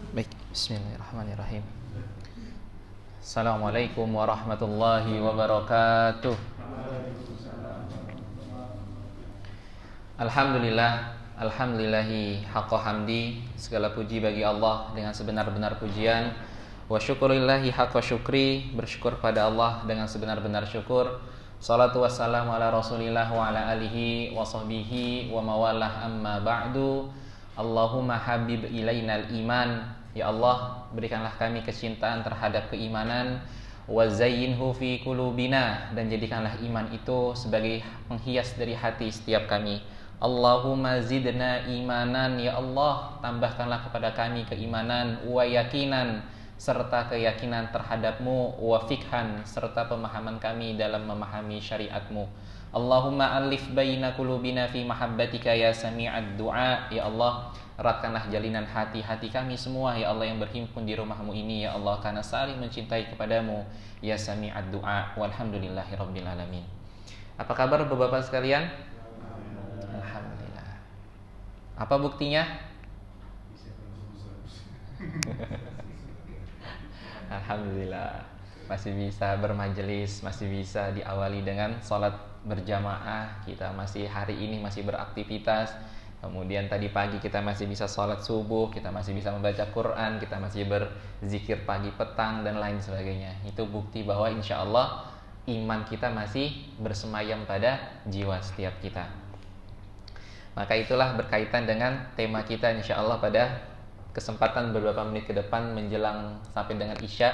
Baik, bismillahirrahmanirrahim. Assalamualaikum warahmatullahi wabarakatuh. Alhamdulillah, alhamdulillahi haqqa hamdi. Segala puji bagi Allah dengan sebenar-benar pujian. Wa syukurillahi haqqa syukri. Bersyukur pada Allah dengan sebenar-benar syukur. Salatu wassalamu ala rasulillah wa ala alihi wa sahbihi wa mawalah amma ba'du. Allahumma habib ilainal iman. Ya Allah, berikanlah kami kecintaan terhadap keimanan. Wa zayyinhu fi qulubina, dan jadikanlah iman itu sebagai penghias dari hati setiap kami. Allahumma zidna imanan. Ya Allah, tambahkanlah kepada kami keimanan, wa yakinan, serta keyakinan terhadap-Mu, wa fikhan, serta pemahaman kami dalam memahami syariat-Mu. Allahumma alif baina qulubina fi mahabbatika ya sami'ad du'a. Ya Allah, eratkanlah jalinan hati-hati kami semua, ya Allah, yang berhimpun di rumah-Mu ini, ya Allah, karena saling mencintai kepadamu, ya sami'ad du'a. Walhamdulillahi rabbil alamin. Apa kabar Bapak-bapak sekalian? Alhamdulillah. Apa buktinya? Alhamdulillah, masih bisa bermajelis, masih bisa diawali dengan sholat berjamaah. Kita masih hari ini masih beraktivitas. Kemudian tadi pagi kita masih bisa sholat subuh, kita masih bisa membaca Quran, kita masih berzikir pagi petang dan lain sebagainya. Itu bukti bahwa insya Allah iman kita masih bersemayam pada jiwa setiap kita. Maka itulah berkaitan dengan tema kita insya Allah pada kesempatan beberapa menit ke depan menjelang sampai dengan Isya,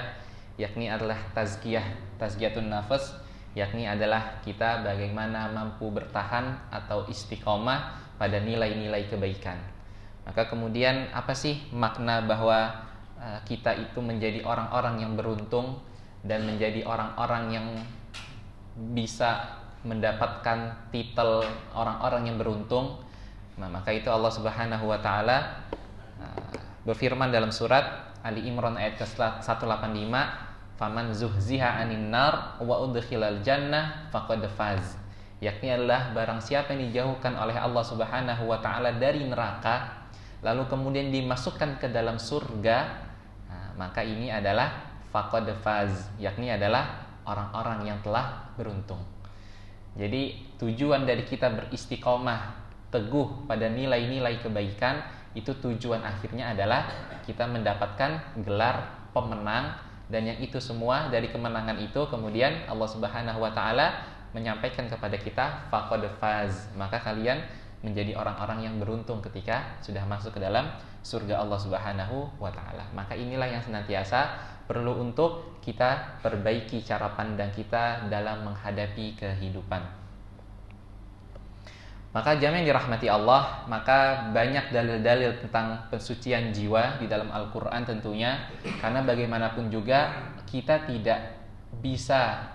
yakni adalah tazkiyatun nafas, yakni adalah kita bagaimana mampu bertahan atau istiqomah pada nilai-nilai kebaikan. Maka kemudian apa sih makna bahwa kita itu menjadi orang-orang yang beruntung dan menjadi orang-orang yang bisa mendapatkan titel orang-orang yang beruntung? Nah, maka itu Allah Subhanahu wa taala berfirman dalam surat Ali Imran ayat ke-185, faman zuhziha 'anil nar wa udkhilal jannah faqad faz. Yakni adalah barang siapa yang dijauhkan oleh Allah Subhanahu wa taala dari neraka lalu kemudian dimasukkan ke dalam surga, maka ini adalah faqad faz, yakni adalah orang-orang yang telah beruntung. Jadi tujuan dari kita beristiqomah teguh pada nilai-nilai kebaikan, itu tujuan akhirnya adalah kita mendapatkan gelar pemenang, dan yang itu semua dari kemenangan itu kemudian Allah Subhanahu wa taala menyampaikan kepada kita faqad faz, maka kalian menjadi orang-orang yang beruntung ketika sudah masuk ke dalam surga Allah Subhanahu wa taala. Maka inilah yang senantiasa perlu untuk kita perbaiki cara pandang kita dalam menghadapi kehidupan. Maka jamaah yang dirahmati Allah, maka banyak dalil-dalil tentang pensucian jiwa di dalam Al-Quran tentunya. Karena bagaimanapun juga kita tidak bisa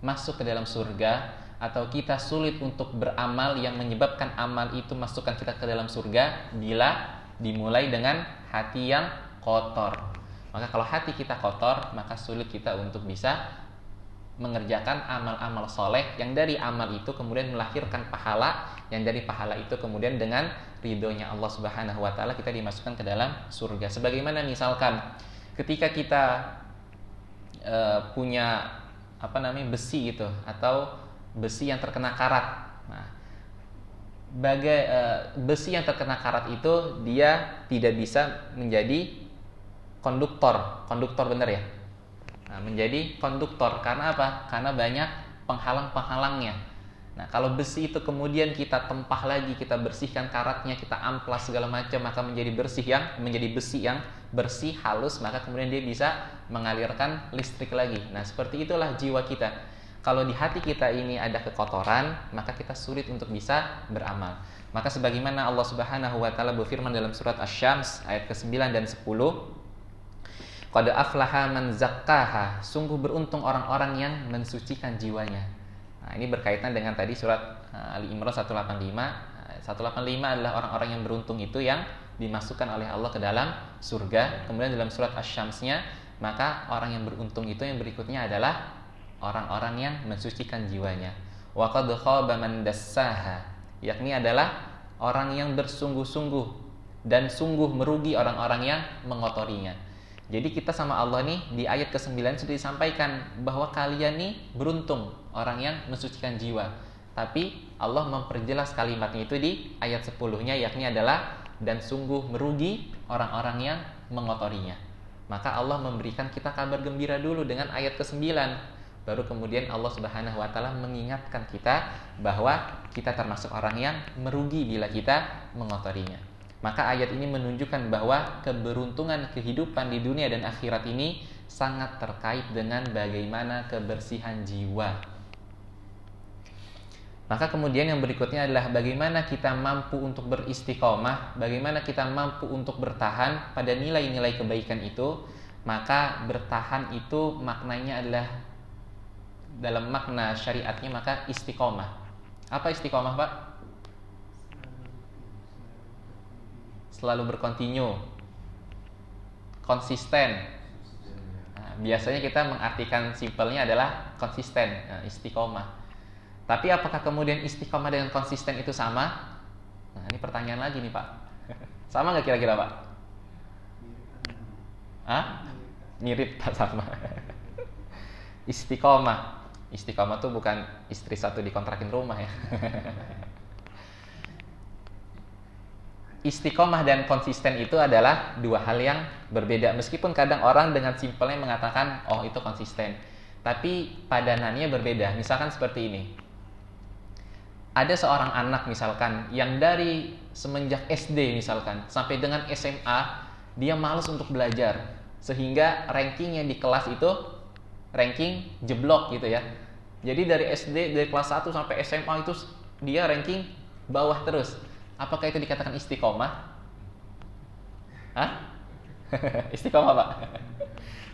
masuk ke dalam surga, atau kita sulit untuk beramal yang menyebabkan amal itu masukkan kita ke dalam surga bila dimulai dengan hati yang kotor. Maka kalau hati kita kotor, maka sulit kita untuk bisa mengerjakan amal-amal soleh yang dari amal itu kemudian melahirkan pahala, yang dari pahala itu kemudian dengan ridhonya Allah Subhanahu wa taala kita dimasukkan ke dalam surga. Sebagaimana misalkan ketika kita punya besi gitu, atau besi yang terkena karat. Nah, besi yang terkena karat itu dia tidak bisa menjadi konduktor benar ya? Nah, menjadi konduktor karena apa? Karena banyak penghalang-penghalangnya. Nah, kalau besi itu kemudian kita tempah lagi, kita bersihkan karatnya, kita amplas segala macam, maka menjadi besi yang bersih, halus, maka kemudian dia bisa mengalirkan listrik lagi. Nah, seperti itulah jiwa kita. Kalau di hati kita ini ada kekotoran, maka kita sulit untuk bisa beramal. Maka sebagaimana Allah Subhanahu wa taala berfirman dalam surat Asy-Syams ayat ke-9 dan 10, qad aflaha man zakkaha, sungguh beruntung orang-orang yang mensucikan jiwanya. Nah, ini berkaitan dengan tadi surat Ali Imran 185. 185 adalah orang-orang yang beruntung itu yang dimasukkan oleh Allah ke dalam surga. Kemudian dalam surat Asy-Syamsnya, maka orang yang beruntung itu yang berikutnya adalah orang-orang yang mensucikan jiwanya. Wa qad khaba man dassaha, yakni adalah orang yang bersungguh-sungguh dan sungguh merugi orang-orang yang mengotorinya. Jadi kita sama Allah nih di ayat ke-9 sudah disampaikan bahwa kalian nih beruntung orang yang mensucikan jiwa. Tapi Allah memperjelas kalimatnya itu di ayat 10-nya, yakni adalah dan sungguh merugi orang-orang yang mengotorinya. Maka Allah memberikan kita kabar gembira dulu dengan ayat ke-9. Baru kemudian Allah Subhanahu wa taala mengingatkan kita bahwa kita termasuk orang yang merugi bila kita mengotorinya. Maka ayat ini menunjukkan bahwa keberuntungan kehidupan di dunia dan akhirat ini sangat terkait dengan bagaimana kebersihan jiwa. Maka kemudian yang berikutnya adalah bagaimana kita mampu untuk beristiqomah, bagaimana kita mampu untuk bertahan pada nilai-nilai kebaikan itu. Maka bertahan itu maknanya adalah dalam makna syariatnya maka istiqomah. Apa istiqomah, Pak? Selalu berkontinu, konsisten. Nah, biasanya kita mengartikan simpelnya adalah konsisten, istiqomah. Tapi apakah kemudian istiqomah dengan konsisten itu sama? Nah, ini pertanyaan lagi nih, Pak. Sama nggak kira-kira, Pak? Mirip, Pak, sama. Istiqomah tuh bukan istri satu dikontrakin rumah ya. Istiqomah dan konsisten itu adalah dua hal yang berbeda. Meskipun kadang orang dengan simpelnya mengatakan, oh itu konsisten, tapi padanannya berbeda. Misalkan seperti ini. Ada seorang anak misalkan yang dari semenjak SD misalkan sampai dengan SMA dia malas untuk belajar, sehingga rankingnya di kelas itu ranking jeblok gitu ya. Jadi dari SD, dari kelas 1 sampai SMA itu dia ranking bawah terus. Apakah itu dikatakan istiqomah? Istiqomah, Pak?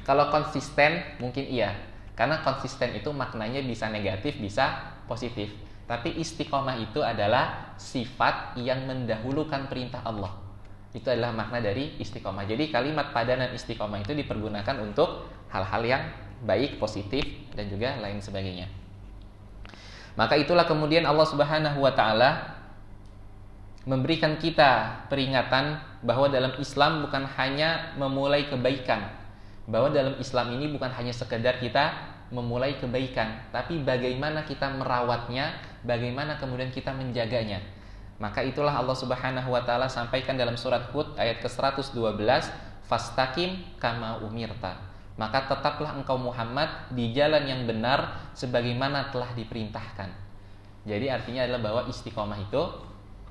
Kalau konsisten mungkin iya. Karena konsisten itu maknanya bisa negatif, bisa positif. Tapi istiqomah itu adalah sifat yang mendahulukan perintah Allah. Itu adalah makna dari istiqomah. Jadi kalimat padanan istiqomah itu dipergunakan untuk hal-hal yang baik, positif, dan juga lain sebagainya. Maka itulah kemudian Allah Subhanahu wa taala memberikan kita peringatan bahwa dalam Islam bukan hanya memulai kebaikan, bahwa dalam Islam ini bukan hanya sekedar kita memulai kebaikan, tapi bagaimana kita merawatnya, bagaimana kemudian kita menjaganya. Maka itulah Allah Subhanahu wa taala sampaikan dalam surat Hud ayat ke-112, fastaqim kama umirta. Maka tetaplah engkau Muhammad di jalan yang benar sebagaimana telah diperintahkan. Jadi artinya adalah bahwa istiqomah itu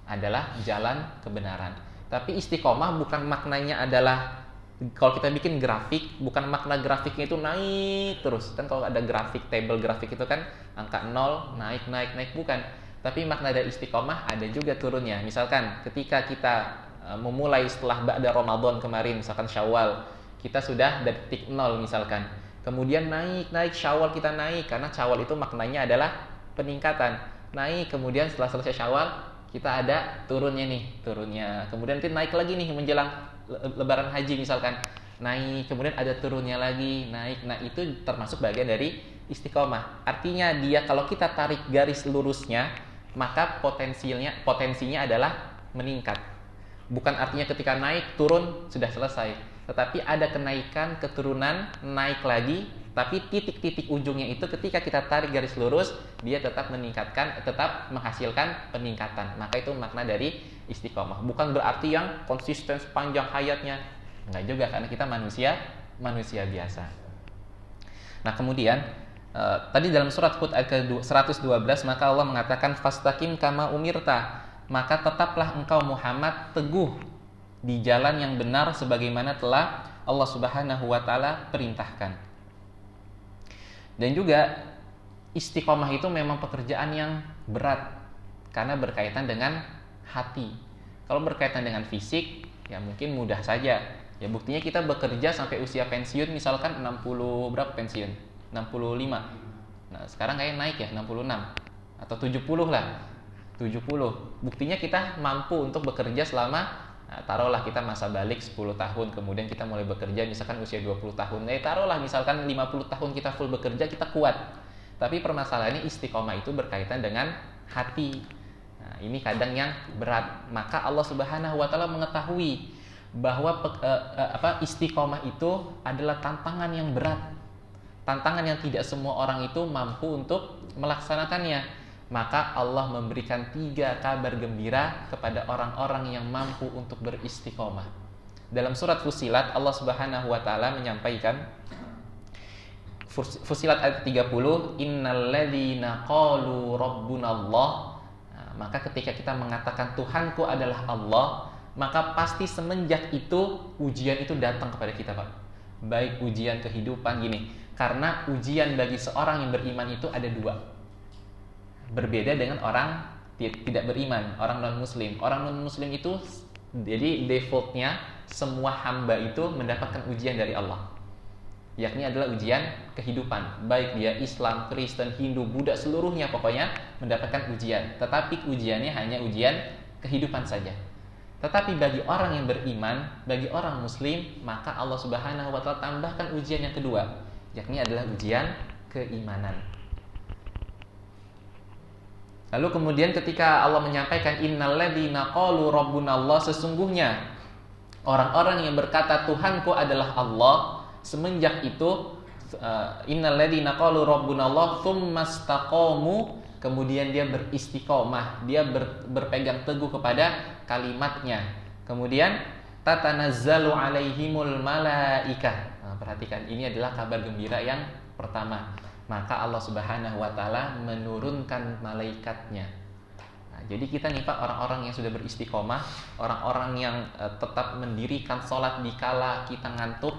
adalah jalan kebenaran. Tapi istiqomah bukan maknanya adalah kalau kita bikin grafik, bukan makna grafiknya itu naik terus. Kan kalau ada grafik, table grafik itu kan angka 0 naik, bukan. Tapi makna dari istiqomah ada juga turunnya. Misalkan ketika kita memulai setelah ba'da Ramadan kemarin, misalkan Syawal, kita sudah dari titik 0 misalkan. Kemudian naik Syawal kita naik, karena Syawal itu maknanya adalah peningkatan. Naik, kemudian setelah selesai Syawal kita ada turunnya. Kemudian nanti naik lagi nih menjelang Lebaran Haji misalkan, naik, kemudian ada turunnya lagi, naik. Nah itu termasuk bagian dari istiqomah. Artinya dia kalau kita tarik garis lurusnya, maka potensinya adalah meningkat. Bukan artinya ketika naik turun sudah selesai, tetapi ada kenaikan, keturunan, naik lagi. Tapi titik-titik ujungnya itu ketika kita tarik garis lurus, dia tetap meningkatkan, tetap menghasilkan peningkatan. Maka itu makna dari istiqomah. Bukan berarti yang konsisten sepanjang hayatnya. Enggak juga, karena kita manusia biasa. Nah kemudian tadi dalam surat Hud ayat ke-112, maka Allah mengatakan fastaqim kama umirta. Maka tetaplah engkau Muhammad teguh di jalan yang benar sebagaimana telah Allah Subhanahu wa taala perintahkan. Dan juga istiqomah itu memang pekerjaan yang berat karena berkaitan dengan hati. Kalau berkaitan dengan fisik ya mungkin mudah saja. Ya buktinya kita bekerja sampai usia pensiun misalkan 60 berapa pensiun? 65. Nah, sekarang kayak naik ya 66 atau 70 lah. 70. Buktinya kita mampu untuk bekerja selama taruhlah kita masa balik 10 tahun, kemudian kita mulai bekerja misalkan usia 20 tahun. Taruhlah misalkan 50 tahun kita full bekerja, kita kuat. Tapi permasalahannya istiqomah itu berkaitan dengan hati. Nah, ini kadang yang berat. Maka Allah Subhanahu wa taala mengetahui bahwa istiqomah itu adalah tantangan yang berat. Tantangan yang tidak semua orang itu mampu untuk melaksanakannya. Maka Allah memberikan 3 kabar gembira kepada orang-orang yang mampu untuk beristiqomah. Dalam surat Fussilat Allah Subhanahu wa taala menyampaikan, Fussilat ayat 30, innalladzina qalu rabbunallah. Nah, maka ketika kita mengatakan Tuhanku adalah Allah, maka pasti semenjak itu ujian itu datang kepada kita, Pak. Baik ujian kehidupan gini. Karena ujian bagi seorang yang beriman itu ada 2. Berbeda dengan orang tidak beriman, orang non-muslim. Orang non-muslim itu jadi defaultnya semua hamba itu mendapatkan ujian dari Allah, yakni adalah ujian kehidupan. Baik dia Islam, Kristen, Hindu, Buddha, seluruhnya pokoknya mendapatkan ujian. Tetapi ujiannya hanya ujian kehidupan saja. Tetapi bagi orang yang beriman, bagi orang muslim, maka Allah Subhanahu wa taala tambahkan ujian yang kedua, yakni adalah ujian keimanan. Lalu kemudian ketika Allah menyampaikan innalladzina qalu rabbunallah, sesungguhnya orang-orang yang berkata Tuhanku adalah Allah, semenjak itu innalladzina qalu rabbunallah tsummastaqamu, kemudian dia beristiqomah, dia berpegang teguh kepada kalimatnya. Kemudian tatanazzalu alaihimul malaikah. Nah, perhatikan, ini adalah kabar gembira yang pertama. Maka Allah Subhanahu wa taala menurunkan malaikatnya. Nah, jadi kita nih Pak, orang-orang yang sudah beristiqomah, orang-orang yang tetap mendirikan sholat dikala kita ngantuk.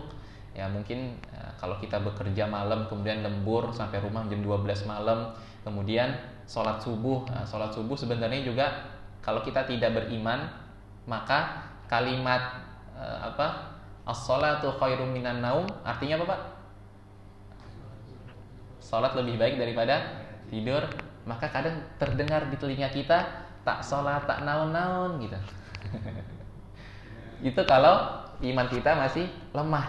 Ya mungkin kalau kita bekerja malam kemudian lembur sampai rumah jam 12 malam, kemudian sholat subuh. Nah, sholat subuh sebenarnya juga kalau kita tidak beriman, maka kalimat as-sholatu khairum minan naum artinya apa Pak? Sholat lebih baik daripada tidur. Maka kadang terdengar di telinga kita, tak sholat tak naun-naun gitu. Itu kalau iman kita masih lemah.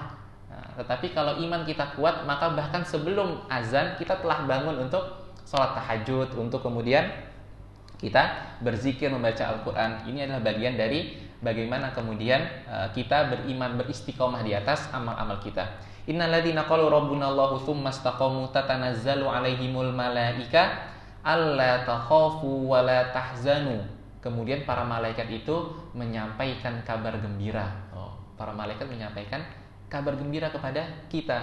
Nah, tetapi kalau iman kita kuat, maka bahkan sebelum azan kita telah bangun untuk sholat tahajud, untuk kemudian kita berzikir, membaca Al-Quran. Ini adalah bagian dari bagaimana kemudian kita beriman, beristiqomah di atas amal-amal kita. Innalladzina qalu rabbunallahu tsumastaqamu tatanazzalu alaihimul malaika alla takhafu wa la tahzanu. Kemudian para malaikat itu menyampaikan kabar gembira. Para malaikat menyampaikan kabar gembira kepada kita.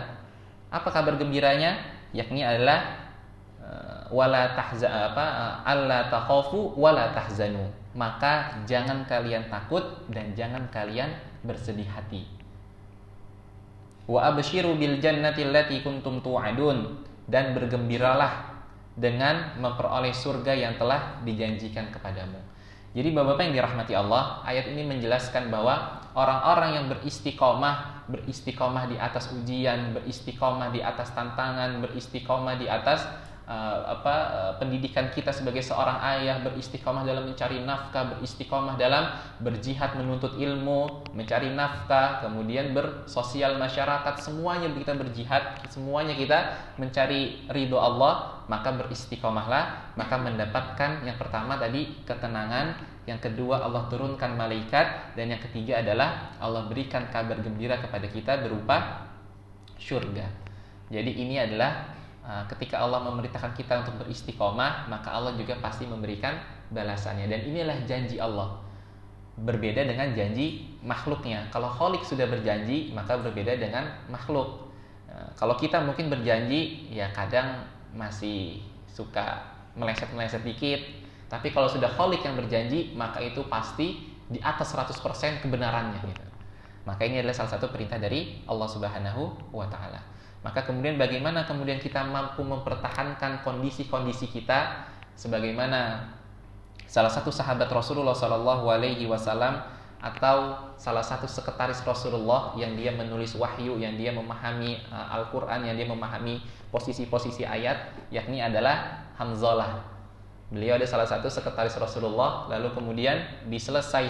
Apa kabar gembiranya? Yakni adalah alla takhafu wa la tahzanu. Maka jangan kalian takut dan jangan kalian bersedih hati. Wa abshiru bil jannati allati kuntum tu'adun, dan bergembiralah dengan memperoleh surga yang telah dijanjikan kepadamu. Jadi Bapak-bapak yang dirahmati Allah, ayat ini menjelaskan bahwa orang-orang yang beristiqomah di atas ujian, beristiqomah di atas tantangan, beristiqomah di atas pendidikan kita sebagai seorang ayah, beristiqomah dalam mencari nafkah, beristiqomah dalam berjihad menuntut ilmu, mencari nafkah, kemudian bersosial masyarakat, semuanya kita berjihad, semuanya kita mencari ridho Allah, maka beristiqomahlah, maka mendapatkan yang pertama tadi ketenangan, yang kedua Allah turunkan malaikat, dan yang ketiga adalah Allah berikan kabar gembira kepada kita berupa syurga. Jadi ini adalah ketika Allah memerintahkan kita untuk beristiqomah, maka Allah juga pasti memberikan balasannya. Dan inilah janji Allah, berbeda dengan janji makhluknya. Kalau Khalik sudah berjanji, maka berbeda dengan makhluk. Kalau kita mungkin berjanji, ya kadang masih suka meleset-meleset dikit. Tapi kalau sudah Khalik yang berjanji, maka itu pasti di atas 100% kebenarannya gitu. Maka ini adalah salah satu perintah dari Allah Subhanahu wa taala. Maka kemudian bagaimana kemudian kita mampu mempertahankan kondisi-kondisi kita, sebagaimana salah satu sahabat Rasulullah Shallallahu Alaihi Wasallam atau salah satu sekretaris Rasulullah yang dia menulis wahyu, yang dia memahami Al-Quran, yang dia memahami posisi-posisi ayat, yakni adalah Hamzalah. Beliau ada salah satu sekretaris Rasulullah. Lalu kemudian diselesai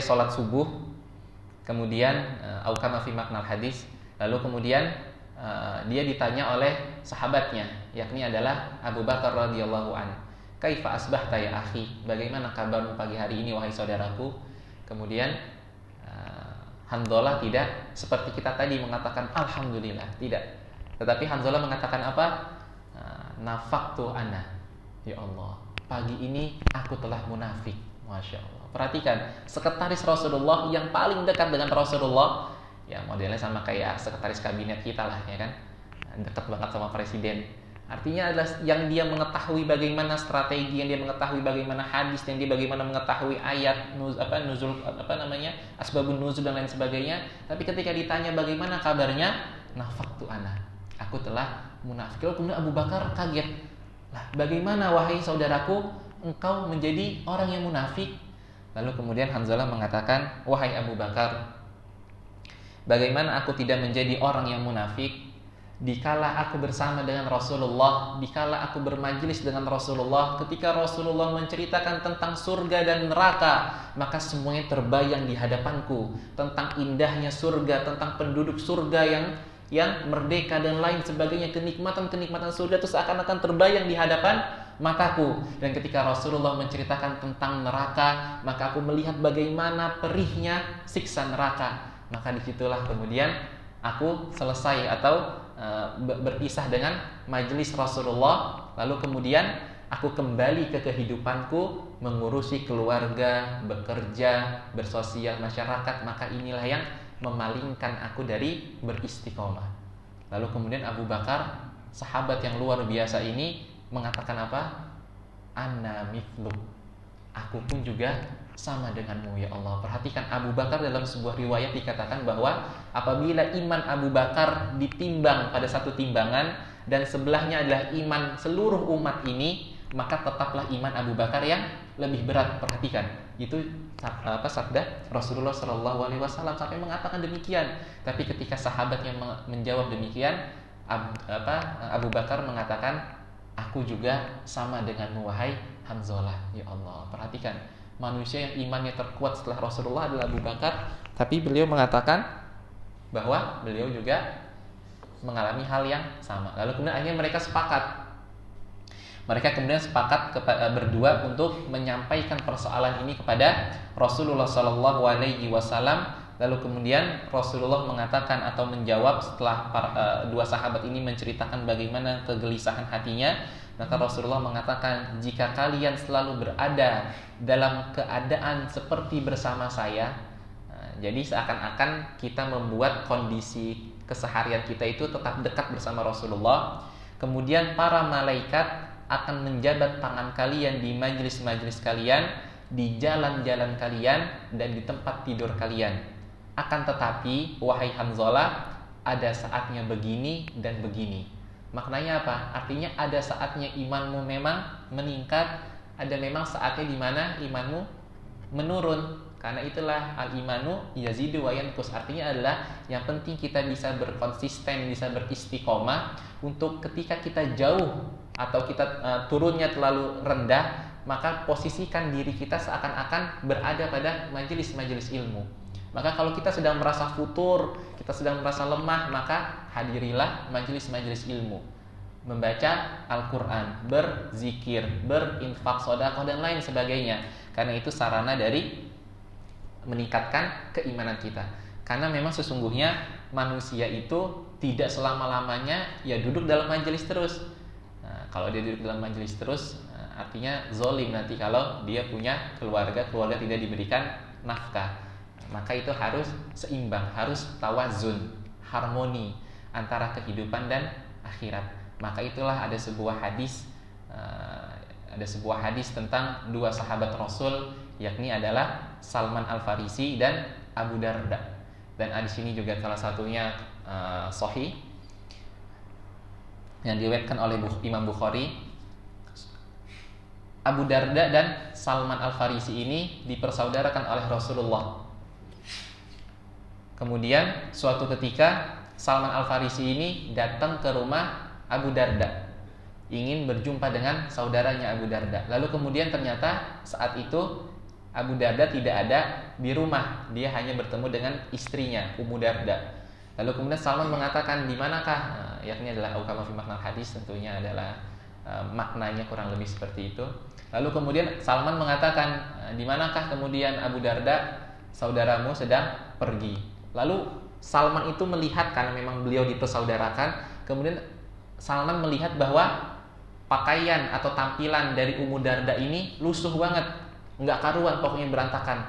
sholat subuh, kemudian aukama fi maknal hadis, lalu kemudian dia ditanya oleh sahabatnya, yakni adalah Abu Bakar radhiyallahu an. Kaifa asbahta ya akhi? Bagaimana kabarmu pagi hari ini wahai saudaraku? Kemudian Hanzalah tidak seperti kita tadi mengatakan alhamdulillah, tidak. Tetapi Hanzalah mengatakan apa? Nafaqtu ana. Ya Allah, pagi ini aku telah munafik. Masya Allah. Perhatikan, sekretaris Rasulullah yang paling dekat dengan Rasulullah, ya modelnya sama kayak sekretaris kabinet kita lah, ya kan? Dekat banget sama presiden. Artinya adalah yang dia mengetahui bagaimana strategi, yang dia mengetahui bagaimana hadis, yang dia bagaimana mengetahui ayat nuzul asbabun nuzul dan lain sebagainya. Tapi ketika ditanya bagaimana kabarnya, nafaqtu ana, aku telah munafik. Lalu kemudian Abu Bakar kaget. Lah, bagaimana wahai saudaraku, engkau menjadi orang yang munafik? Lalu kemudian Hanzalah mengatakan, wahai Abu Bakar, bagaimana aku tidak menjadi orang yang munafik? Dikala aku bersama dengan Rasulullah, dikala aku bermajlis dengan Rasulullah, ketika Rasulullah menceritakan tentang surga dan neraka, maka semuanya terbayang di hadapanku, tentang indahnya surga, tentang penduduk surga yang merdeka dan lain sebagainya, kenikmatan-kenikmatan surga itu seakan-akan terbayang di hadapan mataku. Dan ketika Rasulullah menceritakan tentang neraka, maka aku melihat bagaimana perihnya siksa neraka. Maka disitulah kemudian aku selesai atau berpisah dengan majelis Rasulullah. Lalu kemudian aku kembali ke kehidupanku, mengurusi keluarga, bekerja, bersosial masyarakat. Maka inilah yang memalingkan aku dari beristiqomah. Lalu kemudian Abu Bakar, sahabat yang luar biasa ini, mengatakan apa? Ana mithluk, aku pun juga sama denganmu ya Allah. Perhatikan, Abu Bakar dalam sebuah riwayat dikatakan bahwa apabila iman Abu Bakar ditimbang pada satu timbangan dan sebelahnya adalah iman seluruh umat ini, maka tetaplah iman Abu Bakar yang lebih berat. Perhatikan, itu sabda Rasulullah SAW sampai mengatakan demikian. Tapi ketika sahabatnya menjawab demikian, Abu Bakar mengatakan, aku juga sama denganmu wahai Hanzalah. Ya Allah, perhatikan, manusia yang imannya terkuat setelah Rasulullah adalah Abu Bakar, tapi beliau mengatakan bahwa beliau juga mengalami hal yang sama. Lalu kemudian akhirnya mereka sepakat. Mereka kemudian sepakat berdua untuk menyampaikan persoalan ini kepada Rasulullah SAW. Lalu kemudian Rasulullah mengatakan atau menjawab setelah dua sahabat ini menceritakan bagaimana kegelisahan hatinya. Maka Rasulullah mengatakan, jika kalian selalu berada dalam keadaan seperti bersama saya, jadi seakan-akan kita membuat kondisi keseharian kita itu tetap dekat bersama Rasulullah. Kemudian para malaikat akan menjabat tangan kalian di majelis-majelis kalian, di jalan-jalan kalian, dan di tempat tidur kalian. Akan tetapi, wahai Hanzalah, ada saatnya begini dan begini. Maknanya apa? Artinya ada saatnya imanmu memang meningkat, ada memang saatnya di mana imanmu menurun. Karena itulah al-imanu yazidu wa yanqus. Artinya adalah yang penting kita bisa berkonsisten, bisa beristiqomah untuk ketika kita jauh atau kita turunnya terlalu rendah, maka posisikan diri kita seakan-akan berada pada majelis-majelis ilmu. Maka kalau kita sedang merasa futur, kita sedang merasa lemah, maka hadirilah majelis-majelis ilmu, membaca Al-Quran, berzikir, berinfak, sedekah dan lain sebagainya. Karena itu sarana dari meningkatkan keimanan kita. Karena memang sesungguhnya manusia itu tidak selama-lamanya ya duduk dalam majelis terus. Kalau dia duduk dalam majelis terus, artinya zolim nanti kalau dia punya keluarga tidak diberikan nafkah. Maka itu harus seimbang, harus tawazun, harmoni antara kehidupan dan akhirat. Maka itulah ada sebuah hadis tentang dua sahabat Rasul, yakni adalah Salman Al-Farisi dan Abu Darda. Dan hadis ini juga salah satunya sahih yang diriwayatkan oleh Imam Bukhari. Abu Darda dan Salman Al-Farisi ini dipersaudarakan oleh Rasulullah. Kemudian suatu ketika Salman Al-Farisi ini datang ke rumah Abu Darda, ingin berjumpa dengan saudaranya Abu Darda. Lalu kemudian ternyata saat itu Abu Darda tidak ada di rumah, dia hanya bertemu dengan istrinya Ummu Darda. Lalu kemudian Salman mengatakan, di manakah? Yakni adalah kama fi makna hadis, tentunya adalah maknanya kurang lebih seperti itu. Lalu kemudian Salman mengatakan, di manakah kemudian Abu Darda, saudaramu sedang pergi. Lalu Salman itu melihat, karena memang beliau dipersaudarakan, kemudian Salman melihat bahwa pakaian atau tampilan dari Ummu Darda ini lusuh banget, nggak karuan, pokoknya berantakan.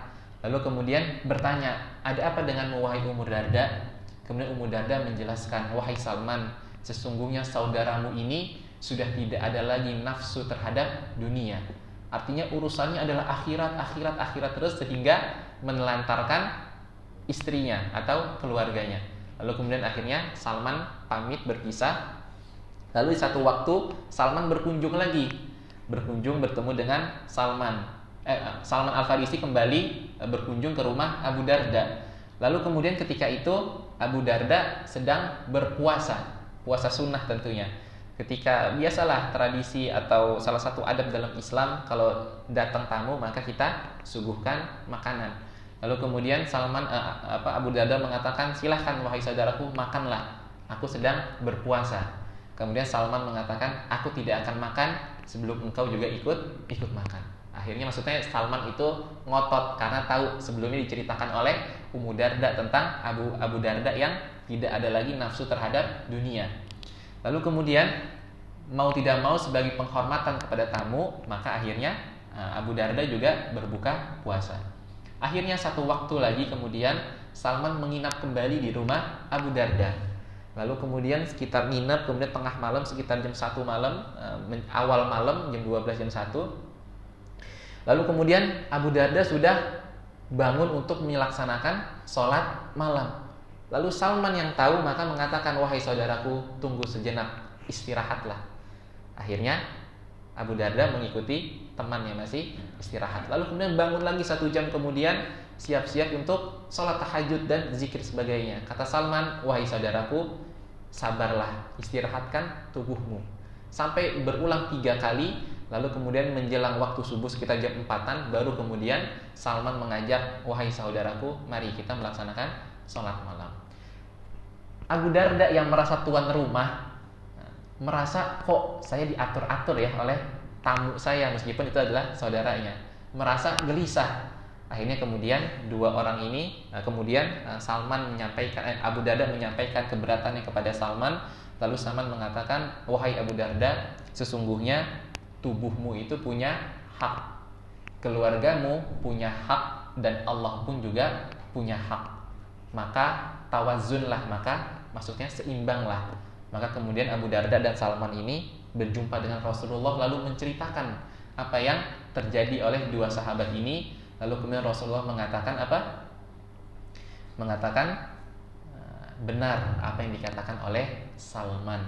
Lalu kemudian bertanya, ada apa denganmu wahai Ummu Darda? Kemudian Ummu Darda menjelaskan, wahai Salman, sesungguhnya saudaramu ini sudah tidak ada lagi nafsu terhadap dunia. Artinya urusannya adalah akhirat terus, sehingga menelantarkan istrinya atau keluarganya. Lalu kemudian akhirnya Salman pamit berpisah. Lalu di satu waktu Salman berkunjung bertemu dengan Salman Al-Farisi kembali berkunjung ke rumah Abu Darda. Lalu kemudian ketika itu Abu Darda sedang berpuasa, puasa sunnah tentunya. Ketika biasalah tradisi atau salah satu adab dalam Islam, kalau datang tamu maka kita suguhkan makanan. Lalu kemudian Abu Darda mengatakan, silahkan wahai saudaraku, makanlah, aku sedang berpuasa. Kemudian Salman mengatakan, aku tidak akan makan sebelum engkau juga ikut makan. Akhirnya maksudnya Salman itu ngotot, karena tahu sebelumnya diceritakan oleh Ummu Darda tentang Abu Darda yang tidak ada lagi nafsu terhadap dunia. Lalu kemudian mau tidak mau sebagai penghormatan kepada tamu, maka akhirnya Abu Darda juga berbuka puasa. Akhirnya satu waktu lagi kemudian Salman menginap kembali di rumah Abu Darda. Lalu kemudian sekitar nginep, kemudian tengah malam sekitar jam 1 malam, awal malam jam 12 jam 1. Lalu kemudian Abu Darda sudah bangun untuk melaksanakan sholat malam. Lalu Salman yang tahu maka mengatakan, wahai saudaraku, tunggu sejenak, istirahatlah. Akhirnya Abu Darda mengikuti temannya masih istirahat. Lalu kemudian bangun lagi 1 jam kemudian, siap-siap untuk sholat tahajud dan zikir sebagainya. Kata Salman, wahai saudaraku, sabarlah, istirahatkan tubuhmu. Sampai berulang 3 kali. Lalu kemudian menjelang waktu subuh sekitar jam 4-an, baru kemudian Salman mengajak, wahai saudaraku, mari kita melaksanakan sholat malam. Abu Darda yang merasa tuan rumah, merasa kok saya diatur-atur ya oleh tamu saya, meskipun itu adalah saudaranya, merasa gelisah. Akhirnya kemudian dua orang ini, Salman menyampaikan, Abu Darda menyampaikan keberatannya kepada Salman. Lalu Salman mengatakan, wahai Abu Darda, sesungguhnya tubuhmu itu punya hak, keluargamu punya hak, dan Allah pun juga punya hak. Maka tawazunlah, maka maksudnya seimbanglah. Maka kemudian Abu Darda dan Salman ini berjumpa dengan Rasulullah, lalu menceritakan apa yang terjadi oleh dua sahabat ini. Lalu kemudian Rasulullah mengatakan apa? Mengatakan benar apa yang dikatakan oleh Salman,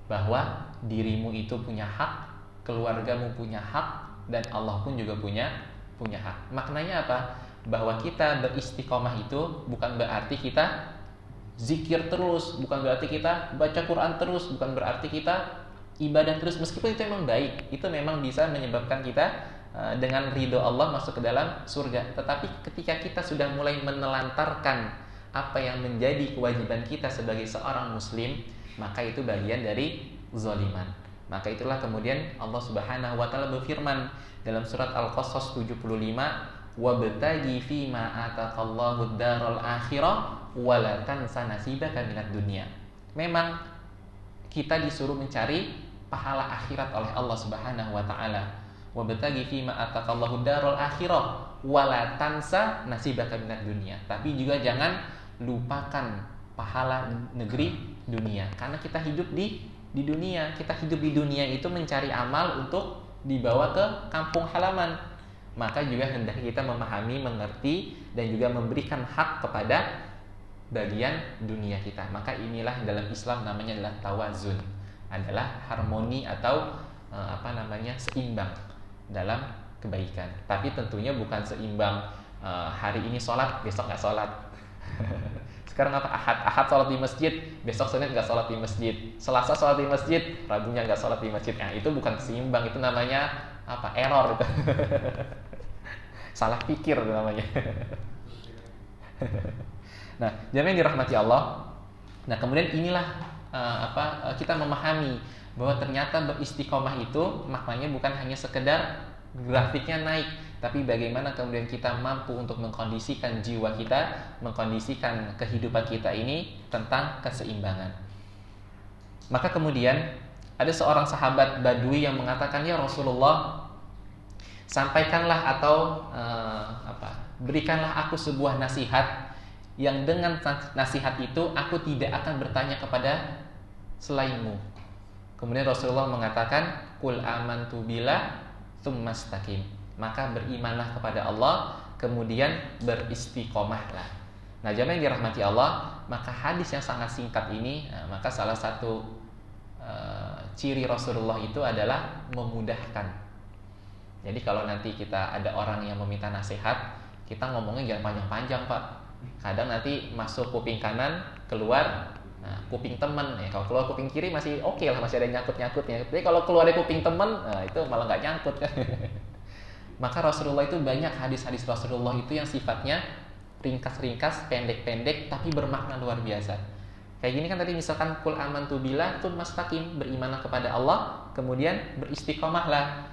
bahwa dirimu itu punya hak, keluargamu punya hak, dan Allah pun juga punya hak. Maknanya apa? Bahwa kita beristiqomah itu bukan berarti kita zikir terus, bukan berarti kita baca Quran terus, bukan berarti kita ibadah terus. Meskipun itu memang baik, itu memang bisa menyebabkan kita dengan ridho Allah masuk ke dalam surga. Tetapi ketika kita sudah mulai menelantarkan apa yang menjadi kewajiban kita sebagai seorang muslim, maka itu bagian dari zaliman. Maka itulah kemudian Allah Subhanahu wa taala berfirman dalam surat Al-Qasas 75, wabtaghi fima ataqallahu ad-daral akhirah wa la tansa nasibaka minad dunya. Memang kita disuruh mencari pahala akhirat oleh Allah Subhanahu wa taala. Wabtaghi fima ataqallahu ad-daral akhirah wa la tansa nasibaka minad dunya. Tapi juga jangan lupakan pahala negeri dunia, karena kita hidup di dunia. Kita hidup di dunia itu mencari amal untuk dibawa ke kampung halaman. Maka juga hendaknya kita memahami, mengerti, dan juga memberikan hak kepada bagian dunia kita. Maka inilah dalam Islam namanya adalah tawazun, adalah harmoni atau seimbang dalam kebaikan. Tapi tentunya bukan seimbang hari ini sholat, besok nggak sholat. Sekarang apa? Ahad sholat di masjid, besok Senin nggak sholat di masjid, Selasa sholat di masjid, Rabunya nggak sholat di masjid. Nah, itu bukan seimbang, itu namanya apa? Error itu. Salah pikir itu namanya. Nah, jamaah yang dirahmati Allah, Nah, kemudian inilah kita memahami bahwa ternyata beristiqomah itu maknanya bukan hanya sekedar grafiknya naik, tapi bagaimana kemudian kita mampu untuk mengkondisikan jiwa kita, mengkondisikan kehidupan kita ini tentang keseimbangan. Maka kemudian ada seorang sahabat Badui yang mengatakan, "Ya Rasulullah, sampaikanlah atau berikanlah aku sebuah nasihat yang dengan nasihat itu aku tidak akan bertanya kepada selainmu." Kemudian Rasulullah mengatakan, "Qul amantu billah tsumma istaqim." Maka berimanlah kepada Allah, kemudian beristiqomahlah. Nah, jemaah yang dirahmati Allah, maka hadis yang sangat singkat ini, maka salah satu ciri Rasulullah itu adalah memudahkan. Jadi kalau nanti kita ada orang yang meminta nasihat, kita ngomongnya jangan panjang-panjang, Pak. Kadang nanti masuk kuping kanan, keluar kuping teman. Ya, kalau keluar kuping kiri masih oke lah, masih ada nyangkut-nyangkutnya. Tapi kalau keluar dari kuping teman, itu malah nggak nyangkut kan. Maka Rasulullah itu banyak hadis-hadis Rasulullah itu yang sifatnya ringkas-ringkas, pendek-pendek, tapi bermakna luar biasa. Kayak gini kan tadi misalkan qul amantu billah tsumma istaqim, berimanlah kepada Allah, kemudian beristiqomahlah.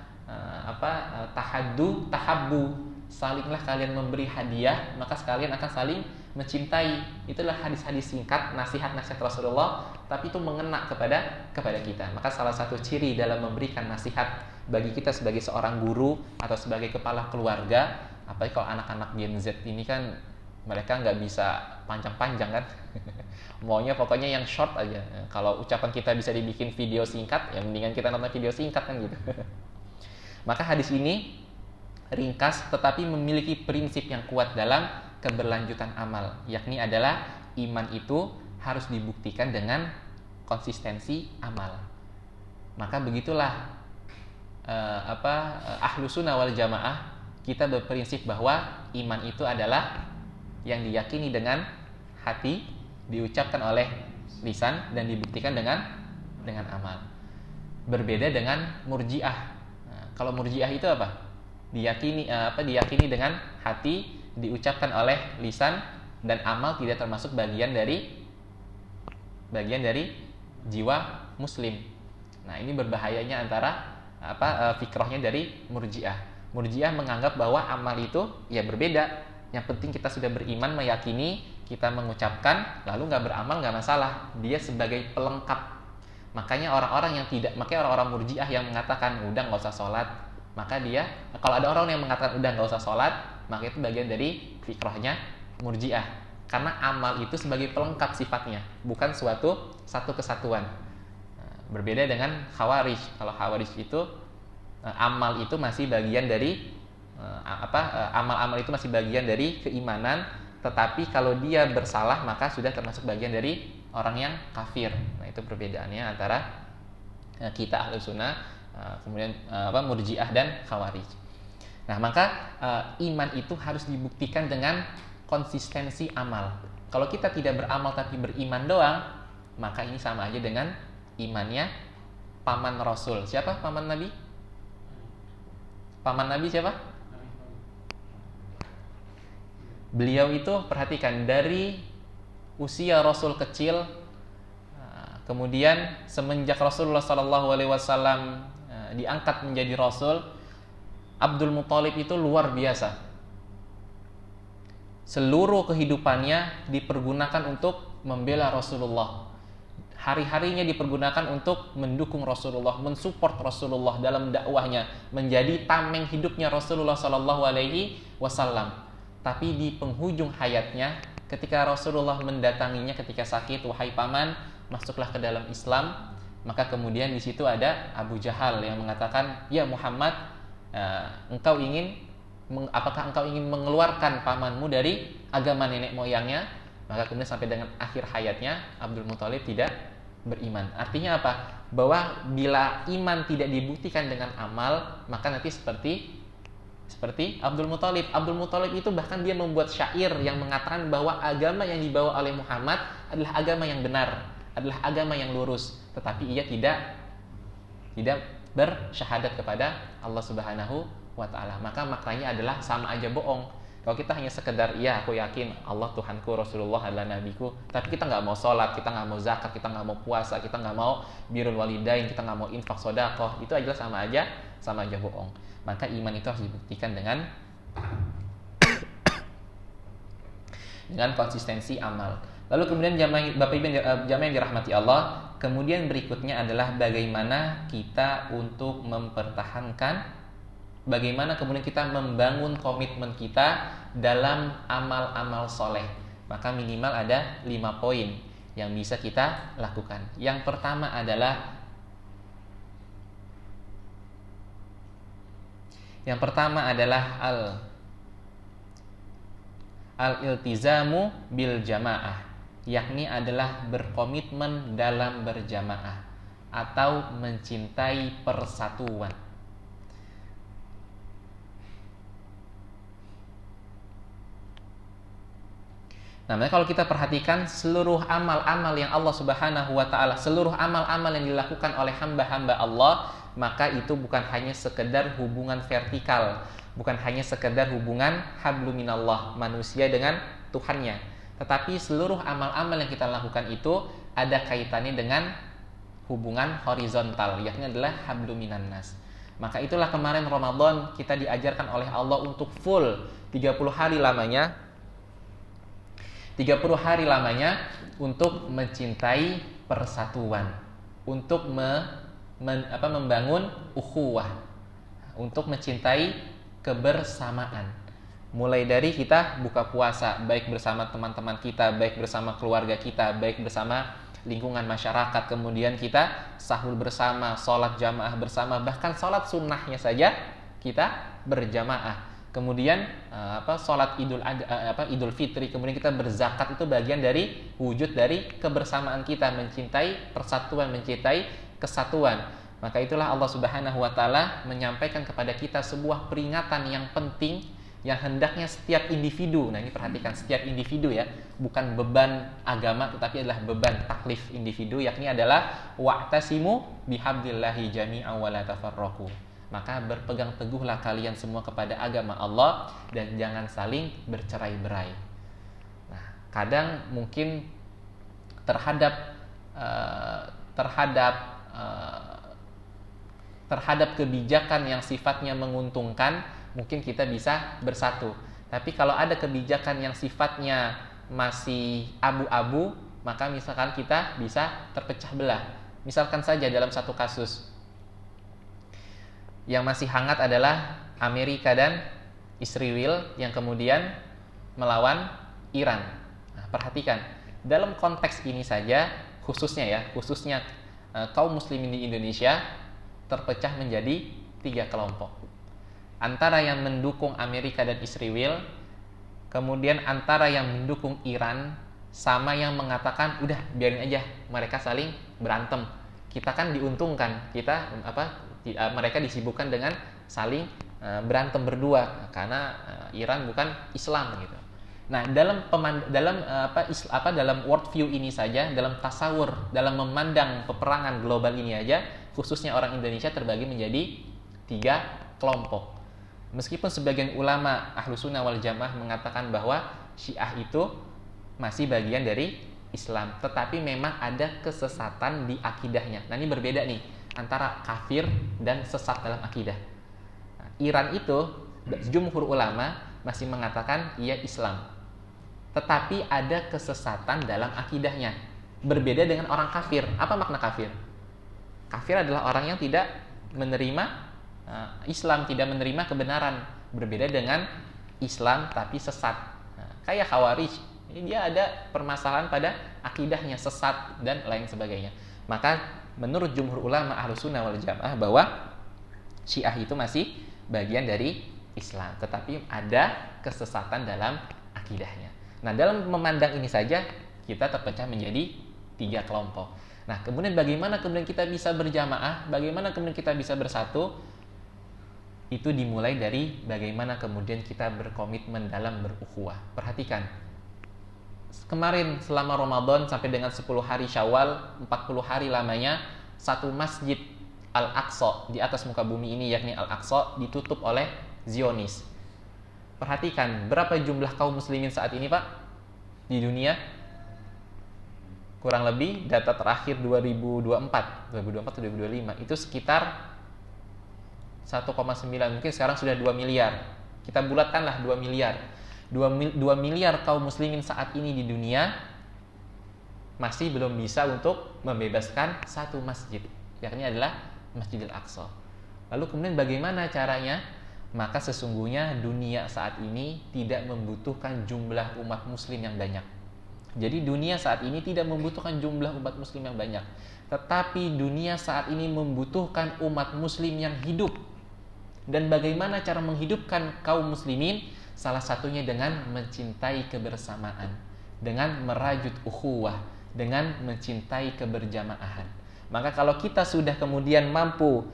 Tahabbu, salinglah kalian memberi hadiah, maka sekalian akan saling mencintai. Itulah hadis-hadis singkat, nasihat-nasihat Rasulullah, tapi itu mengena kepada kita. Maka salah satu ciri dalam memberikan nasihat bagi kita sebagai seorang guru atau sebagai kepala keluarga, apalagi kalau anak-anak Gen Z ini kan mereka nggak bisa panjang-panjang kan. Maunya pokoknya yang short aja. Kalau ucapan kita bisa dibikin video singkat, ya mendingan kita nonton video singkat kan gitu. Maka hadis ini ringkas tetapi memiliki prinsip yang kuat dalam keberlanjutan amal, yakni adalah iman itu harus dibuktikan dengan konsistensi amal. Maka begitulah Ahlus Sunnah wal Jamaah, kita berprinsip bahwa iman itu adalah yang diyakini dengan hati, diucapkan oleh lisan, dan dibuktikan dengan amal. Berbeda dengan Murji'ah. Kalau Murji'ah itu apa? Diyakini dengan hati, diucapkan oleh lisan, dan amal tidak termasuk bagian dari jiwa muslim. Nah, ini berbahayanya antara fikrahnya dari Murji'ah. Murji'ah menganggap bahwa amal itu ya berbeda. Yang penting kita sudah beriman, meyakini, kita mengucapkan, lalu nggak beramal nggak masalah. Dia sebagai pelengkap. Makanya orang-orang Murji'ah yang mengatakan udah nggak usah sholat, maka dia, kalau ada orang yang mengatakan udah nggak usah sholat, maka itu bagian dari fikrahnya Murji'ah. Karena amal itu sebagai pelengkap sifatnya, bukan satu kesatuan. Berbeda dengan Khawarij. Kalau Khawarij itu amal itu masih bagian dari amal-amal itu masih bagian dari keimanan, tetapi kalau dia bersalah maka sudah termasuk bagian dari orang yang kafir. Nah, itu perbedaannya antara kita Ahlus Sunnah, kemudian Murji'ah dan Khawarij. Nah, maka iman itu harus dibuktikan dengan konsistensi amal. Kalau kita tidak beramal tapi beriman doang, maka ini sama aja dengan imannya paman Rasul. Siapa paman Nabi? Paman Nabi siapa? Beliau itu, perhatikan, dari usia Rasul kecil, kemudian semenjak Rasulullah SAW diangkat menjadi Rasul, Abdul Muthalib itu luar biasa. Seluruh kehidupannya dipergunakan untuk membela Rasulullah. Hari-harinya dipergunakan untuk mendukung Rasulullah, mensupport Rasulullah dalam dakwahnya, menjadi tameng hidupnya Rasulullah SAW. Tapi di penghujung hayatnya, ketika Rasulullah mendatanginya ketika sakit, "Wahai paman, masuklah ke dalam Islam." Maka kemudian di situ ada Abu Jahal yang mengatakan, "Ya Muhammad, apakah engkau ingin mengeluarkan pamanmu dari agama nenek moyangnya?" Maka kemudian sampai dengan akhir hayatnya Abdul Muthalib tidak beriman. Artinya apa? Bahwa bila iman tidak dibuktikan dengan amal, maka nanti seperti Abdul Muthalib. Abdul Muthalib itu bahkan dia membuat syair yang mengatakan bahwa agama yang dibawa oleh Muhammad adalah agama yang benar, adalah agama yang lurus, tetapi ia tidak bersyahadat kepada Allah Subhanahu wa ta'ala. Maka maknanya adalah sama aja bohong. Kalau kita hanya sekedar, iya aku yakin Allah Tuhanku, Rasulullah adalah nabiku, tapi kita nggak mau sholat, kita nggak mau zakat, kita nggak mau puasa, kita nggak mau birrul walidain, kita nggak mau infak sedekah, itu adalah sama aja bohong. Maka iman itu harus dibuktikan dengan konsistensi amal. Lalu kemudian Bapak Ibu jamaah yang dirahmati Allah, kemudian berikutnya adalah bagaimana kita untuk mempertahankan, bagaimana kemudian kita membangun komitmen kita dalam amal-amal soleh. Maka minimal ada 5 poin yang bisa kita lakukan. Yang pertama adalah al-iltizamu bil jamaah, yakni adalah berkomitmen dalam berjamaah atau mencintai persatuan. Nah, kalau kita perhatikan seluruh amal-amal yang Allah Subhanahu wa taala, seluruh amal-amal yang dilakukan oleh hamba-hamba Allah, maka itu bukan hanya sekedar hubungan vertikal, bukan hanya sekedar hubungan hablum minallah, manusia dengan Tuhannya, tetapi seluruh amal-amal yang kita lakukan itu ada kaitannya dengan hubungan horizontal, yakni adalah hablum minan nas. Maka itulah kemarin Ramadan kita diajarkan oleh Allah untuk full 30 hari lamanya untuk mencintai persatuan, untuk membangun ukhuwah, untuk mencintai kebersamaan. Mulai dari kita buka puasa, baik bersama teman-teman kita, baik bersama keluarga kita, baik bersama lingkungan masyarakat, kemudian kita sahur bersama, sholat jamaah bersama, bahkan sholat sunnahnya saja kita berjamaah. Kemudian sholat Idul Fitri, kemudian kita berzakat, itu bagian dari wujud dari kebersamaan kita, mencintai persatuan, mencintai kesatuan. Maka itulah Allah Subhanahu wa taala menyampaikan kepada kita sebuah peringatan yang penting yang hendaknya setiap individu, nah ini perhatikan, setiap individu ya, bukan beban agama tetapi adalah beban taklif individu, yakni adalah wa'tasimu bihablillahi jami'an wa la tafarraqu. Maka berpegang teguhlah kalian semua kepada agama Allah dan jangan saling bercerai-berai. Nah, kadang mungkin terhadap kebijakan yang sifatnya menguntungkan, mungkin kita bisa bersatu. Tapi kalau ada kebijakan yang sifatnya masih abu-abu, maka misalkan kita bisa terpecah belah. Misalkan saja dalam satu kasus yang masih hangat adalah Amerika dan Israel yang kemudian melawan Iran. Nah, perhatikan, dalam konteks ini saja, khususnya kaum muslimin di Indonesia terpecah menjadi 3 kelompok. Antara yang mendukung Amerika dan Israel, kemudian antara yang mendukung Iran, sama yang mengatakan udah biarin aja mereka saling berantem. Kita kan diuntungkan, mereka disibukkan dengan saling berantem berdua karena Iran bukan Islam gitu. Nah, dalam worldview ini saja, dalam tasawur, dalam memandang peperangan global ini aja, khususnya orang Indonesia terbagi menjadi 3 kelompok. Meskipun sebagian ulama Ahlus Sunnah wal Jamaah mengatakan bahwa Syiah itu masih bagian dari Islam, tetapi memang ada kesesatan di akidahnya. Nah, ini berbeda nih antara kafir dan sesat dalam akidah. Nah, Iran itu jumhur ulama masih mengatakan ia Islam, tetapi ada kesesatan dalam akidahnya. Berbeda dengan orang kafir. Apa makna kafir? Kafir adalah orang yang tidak menerima Islam, tidak menerima kebenaran. Berbeda dengan Islam tapi sesat. Nah, kayak Khawarij, dia ada permasalahan pada akidahnya, sesat dan lain sebagainya. Maka menurut jumhur ulama Ahlus Sunnah wal Jamaah bahwa Syiah itu masih bagian dari Islam, tetapi ada kesesatan dalam akidahnya. Nah, dalam memandang ini saja kita terpecah menjadi 3 kelompok. Nah, kemudian bagaimana kemudian kita bisa berjamaah, bagaimana kemudian kita bisa bersatu? Itu dimulai dari bagaimana kemudian kita berkomitmen dalam berukhuwah. Perhatikan, kemarin selama Ramadan sampai dengan 10 hari Syawal, 40 hari lamanya, satu masjid Al-Aqsa di atas muka bumi ini, yakni Al-Aqsa, ditutup oleh Zionis. Perhatikan, berapa jumlah kaum muslimin saat ini, Pak? Di dunia? Kurang lebih data terakhir 2024 atau 2025 itu sekitar 1,9, mungkin sekarang sudah 2 miliar. Kita bulatkanlah 2 miliar. 2 miliar kaum muslimin saat ini di dunia masih belum bisa untuk membebaskan satu masjid, yakni adalah Masjidil Aqsa. Lalu kemudian bagaimana caranya? Maka sesungguhnya dunia saat ini tidak membutuhkan jumlah umat muslim yang banyak. Jadi dunia saat ini tidak membutuhkan jumlah umat muslim yang banyak, tetapi dunia saat ini membutuhkan umat muslim yang hidup. Dan bagaimana cara menghidupkan kaum muslimin? Salah satunya dengan mencintai kebersamaan, dengan merajut ukhuwah, dengan mencintai keberjamaah. Maka kalau kita sudah kemudian mampu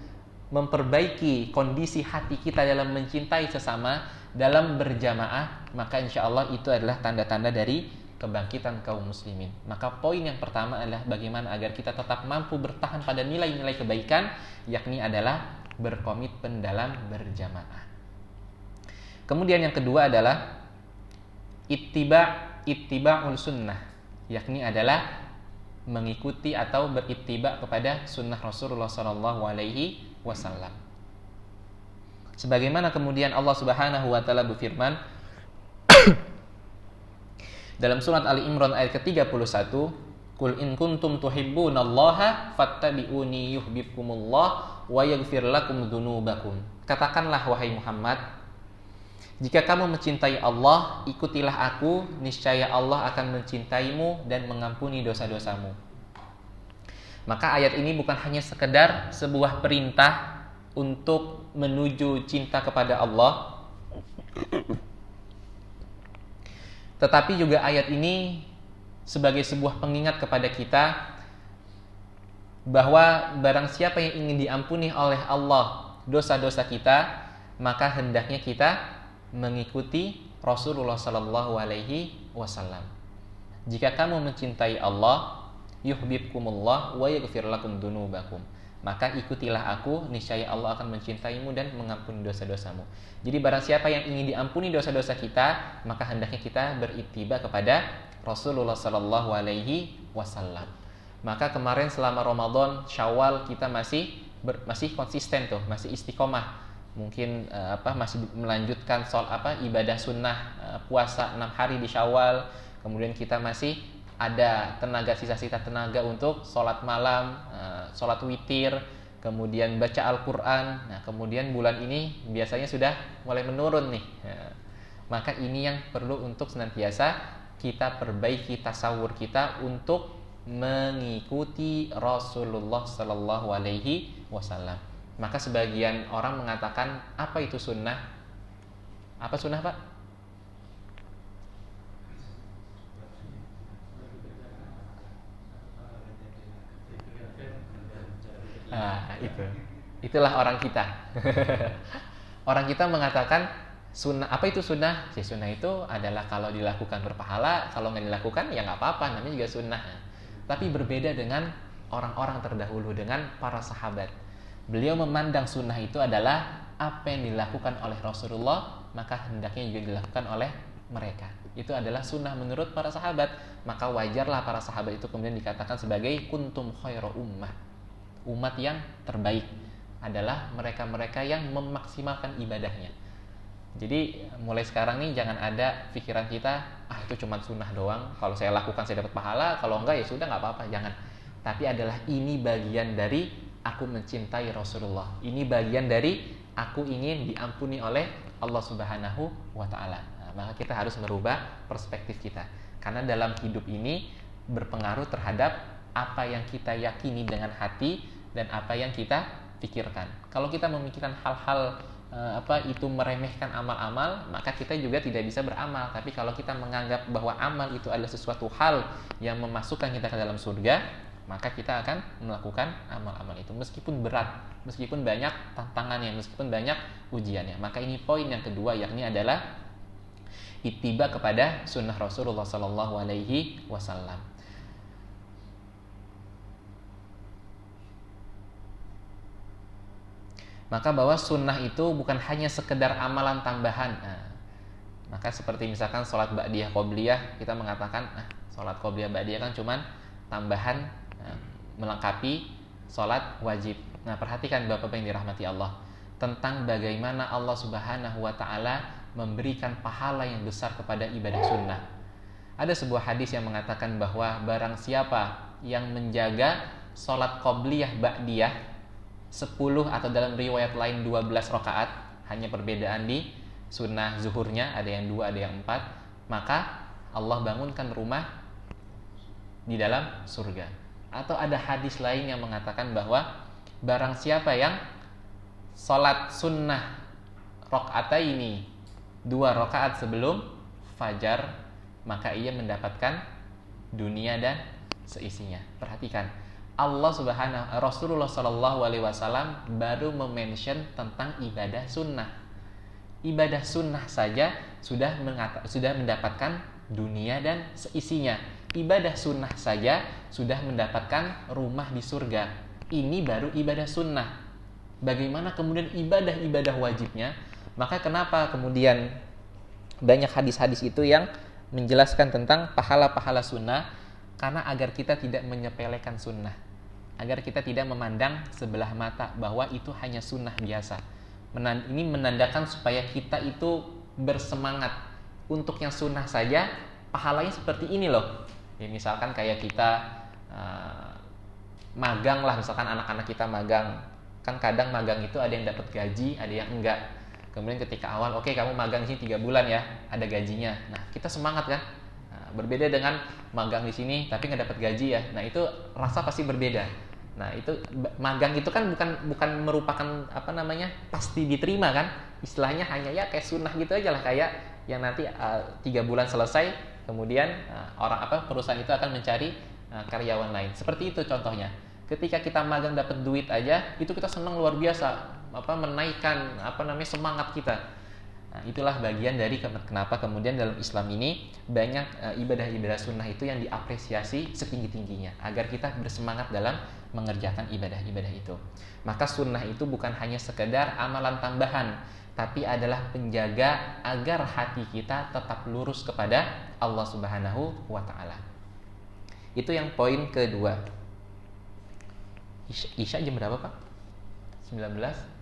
memperbaiki kondisi hati kita dalam mencintai sesama, dalam berjamaah, maka insya Allah itu adalah tanda-tanda dari kebangkitan kaum muslimin. Maka poin yang pertama adalah bagaimana agar kita tetap mampu bertahan pada nilai-nilai kebaikan, yakni adalah berkomitmen dalam berjamaah. Kemudian yang kedua adalah ittiba'ul sunnah, yakni adalah mengikuti atau berittiba kepada sunnah Rasulullah SAW. Sebagaimana kemudian Allah Subhanahu wa taala berfirman dalam surat Ali Imran ayat ke-31, "Qul in kuntum tuhibbunallaha fattabi'uni yuhibbukumullah wa yaghfir lakum dzunubakum." Katakanlah wahai Muhammad, jika kamu mencintai Allah, ikutilah aku, niscaya Allah akan mencintaimu dan mengampuni dosa-dosamu. Maka ayat ini bukan hanya sekedar sebuah perintah untuk menuju cinta kepada Allah, tetapi juga ayat ini sebagai sebuah pengingat kepada kita bahwa barang siapa yang ingin diampuni oleh Allah dosa-dosa kita, maka hendaknya kita mengikuti Rasulullah Sallallahu Alaihi Wasallam. Jika kamu mencintai Allah, yuhibbukumullah wa yaghfir lakum dzunubakum, maka ikutilah aku, niscaya Allah akan mencintaimu dan mengampuni dosa-dosamu. Jadi barang siapa yang ingin diampuni dosa-dosa kita, maka hendaknya kita berittiba kepada Rasulullah Sallallahu Alaihi Wasallam. Maka kemarin selama Ramadan, Syawal kita masih konsisten tuh, masih istiqomah. Mungkin masih melanjutkan ibadah sunnah, puasa 6 hari di Syawal. Kemudian kita masih ada sisa-sisa tenaga untuk sholat malam, sholat witir, kemudian baca Al-Quran. Nah, kemudian bulan ini biasanya sudah mulai menurun nih. Maka ini yang perlu untuk senantiasa kita perbaiki tasawur kita untuk mengikuti Rasulullah Sallallahu Alaihi Wasallam. Maka sebagian orang mengatakan, apa itu sunnah? Apa sunnah, Pak? Itulah orang kita. Orang kita mengatakan sunnah. Apa itu sunnah? Sunnah itu adalah kalau dilakukan berpahala, kalau nggak dilakukan ya nggak apa-apa, namanya juga sunnah. Tapi berbeda dengan orang-orang terdahulu, dengan para sahabat. Beliau memandang sunnah itu adalah apa yang dilakukan oleh Rasulullah, maka hendaknya juga dilakukan oleh mereka. Itu adalah sunnah menurut para sahabat. Maka wajarlah para sahabat itu kemudian dikatakan sebagai kuntum khairu ummah. Umat yang terbaik adalah mereka-mereka yang memaksimalkan ibadahnya. Jadi mulai sekarang nih jangan ada pikiran kita, itu cuma sunnah doang, kalau saya lakukan saya dapat pahala, kalau enggak ya sudah nggak apa-apa, jangan. Tapi adalah ini bagian dari aku mencintai Rasulullah. Ini bagian dari aku ingin diampuni oleh Allah Subhanahu wa taala. Maka kita harus merubah perspektif kita. Karena dalam hidup ini berpengaruh terhadap apa yang kita yakini dengan hati dan apa yang kita pikirkan. Kalau kita memikirkan hal-hal itu meremehkan amal-amal, maka kita juga tidak bisa beramal. Tapi kalau kita menganggap bahwa amal itu adalah sesuatu hal yang memasukkan kita ke dalam surga, maka kita akan melakukan amal-amal itu meskipun berat, meskipun banyak tantangannya, meskipun banyak ujiannya. Maka ini poin yang kedua, yakni adalah ittiba kepada sunnah Rasulullah Sallallahu Alaihi Wasallam. Maka bahwa sunnah itu bukan hanya sekedar amalan tambahan. Maka seperti misalkan sholat ba'diyah qobliyah, kita mengatakan sholat qobliyah ba'diyah kan cuman tambahan melengkapi sholat wajib. Nah, perhatikan Bapak-Bapak yang dirahmati Allah, tentang bagaimana Allah Subhanahu wa Ta'ala memberikan pahala yang besar kepada ibadah sunnah. Ada sebuah hadis yang mengatakan bahwa barang siapa yang menjaga sholat qobliyah ba'diyah 10 atau dalam riwayat lain 12 rakaat, hanya perbedaan di sunnah zuhurnya, ada yang 2, ada yang 4, maka Allah bangunkan rumah di dalam surga. Atau ada hadis lain yang mengatakan bahwa barang siapa yang sholat sunnah rakaataini 2 rakaat sebelum fajar, maka ia mendapatkan dunia dan seisinya. Perhatikan, Rasulullah Shallallahu Alaihi Wasallam baru mention tentang ibadah sunnah. Ibadah sunnah saja sudah mendapatkan dunia dan seisinya. Ibadah sunnah saja sudah mendapatkan rumah di surga. Ini baru ibadah sunnah. Bagaimana kemudian ibadah-ibadah wajibnya? Maka kenapa kemudian banyak hadis-hadis itu yang menjelaskan tentang pahala-pahala sunnah? Karena agar kita tidak menyepelekan sunnah, agar kita tidak memandang sebelah mata bahwa itu hanya sunnah biasa. Ini menandakan supaya kita itu bersemangat untuk yang sunnah saja, pahalanya seperti ini loh. Ya, misalkan kayak kita magang lah, misalkan anak-anak kita magang, kan kadang magang itu ada yang dapat gaji, ada yang enggak. Kemudian ketika awal, oke, kamu magang di sini 3 bulan ya, ada gajinya. Nah, kita semangat kan? Berbeda dengan magang di sini tapi nggak dapat gaji ya. Nah, itu rasa pasti berbeda. Nah, itu magang itu kan bukan merupakan pasti diterima kan? Istilahnya hanya ya kayak sunnah gitu aja lah, kayak yang nanti 3 bulan selesai, kemudian perusahaan itu akan mencari karyawan lain. Seperti itu contohnya. Ketika kita magang dapat duit aja, itu kita senang luar biasa, menaikkan semangat kita. Nah, itulah bagian dari kenapa kemudian dalam Islam ini banyak ibadah-ibadah sunnah itu yang diapresiasi setinggi-tingginya, agar kita bersemangat dalam mengerjakan ibadah-ibadah itu. Maka sunnah itu bukan hanya sekedar amalan tambahan, tapi adalah penjaga agar hati kita tetap lurus kepada Allah Subhanahu wa Ta'ala. Itu yang poin kedua. Isya jam berapa, Pak? 19?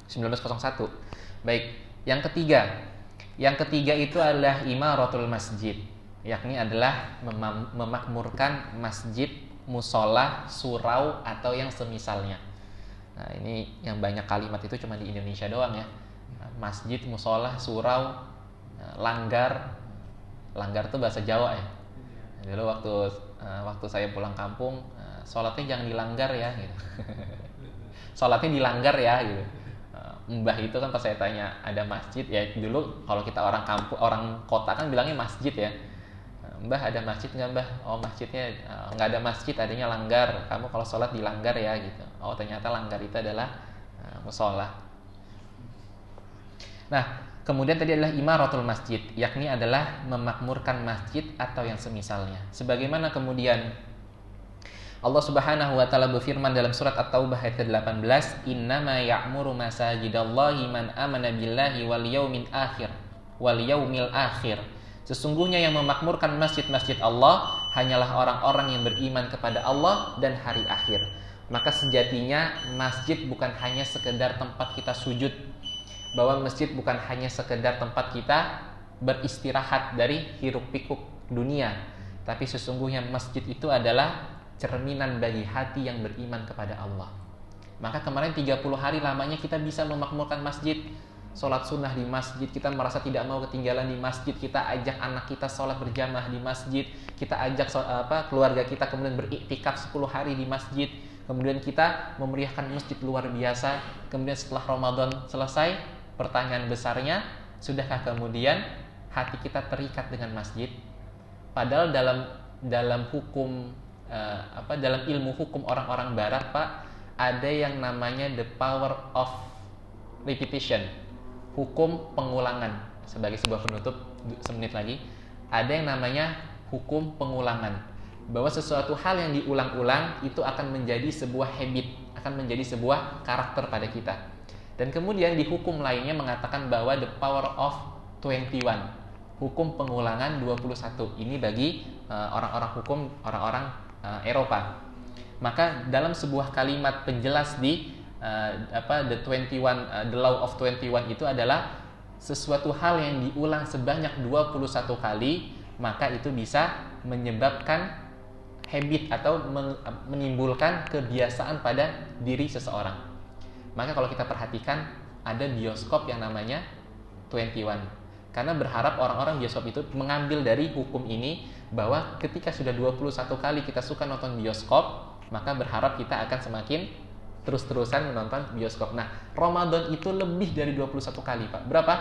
19.01. Baik, yang ketiga itu adalah imaratul masjid, yakni adalah memakmurkan masjid, musola, surau atau yang semisalnya. Nah, ini yang banyak kalimat itu cuma di Indonesia doang ya. Masjid, musola, surau, langgar itu bahasa Jawa ya. Dulu waktu saya pulang kampung, sholatnya jangan dilanggar ya gitu. Sholatnya dilanggar ya gitu. Mbah itu kan pas saya tanya ada masjid ya, dulu kalau kita orang kota kan bilangnya masjid ya. Mbah ada masjid nggak Mbah? Oh, masjidnya nggak ada masjid, adanya langgar. Kamu kalau sholat di langgar ya gitu. Oh, ternyata langgar itu adalah musola. Nah, kemudian tadi adalah imaratul masjid, yakni adalah memakmurkan masjid atau yang semisalnya. Sebagaimana kemudian Allah Subhanahu wa Ta'ala berfirman dalam surat At-Taubah ayat ke-18, "Innama ya'muru masajidallahi man amana billahi wal yaumil akhir." Sesungguhnya yang memakmurkan masjid-masjid Allah hanyalah orang-orang yang beriman kepada Allah dan hari akhir. Maka sejatinya masjid bukan hanya sekedar tempat kita sujud, bahwa masjid bukan hanya sekedar tempat kita beristirahat dari hiruk-pikuk dunia, tapi sesungguhnya masjid itu adalah cerminan bagi hati yang beriman kepada Allah. Maka kemarin 30 hari lamanya kita bisa memakmurkan masjid, sholat sunnah di masjid, kita merasa tidak mau ketinggalan di masjid, kita ajak anak kita sholat berjamaah di masjid, kita ajak keluarga kita kemudian beriktikaf 10 hari di masjid, kemudian kita memeriahkan masjid luar biasa. Kemudian setelah Ramadan selesai, pertanyaan besarnya, sudahkah kemudian hati kita terikat dengan masjid? Padahal dalam hukum dalam ilmu hukum orang-orang barat, Pak, ada yang namanya the power of repetition, hukum pengulangan. Sebagai sebuah penutup, semenit lagi, ada yang namanya hukum pengulangan, bahwa sesuatu hal yang diulang-ulang itu akan menjadi sebuah habit, akan menjadi sebuah karakter pada kita. Dan kemudian di hukum lainnya mengatakan bahwa the power of 21, hukum pengulangan 21. Ini bagi orang-orang hukum, orang-orang Eropa. Maka dalam sebuah kalimat penjelas di the law of 21 itu adalah sesuatu hal yang diulang sebanyak 21 kali, maka itu bisa menyebabkan habit atau menimbulkan kebiasaan pada diri seseorang. Maka kalau kita perhatikan ada bioskop yang namanya 21. Karena berharap orang-orang bioskop itu mengambil dari hukum ini bahwa ketika sudah 21 kali kita suka nonton bioskop, maka berharap kita akan semakin terus-terusan menonton bioskop. Nah, Ramadan itu lebih dari 21 kali, Pak. Berapa?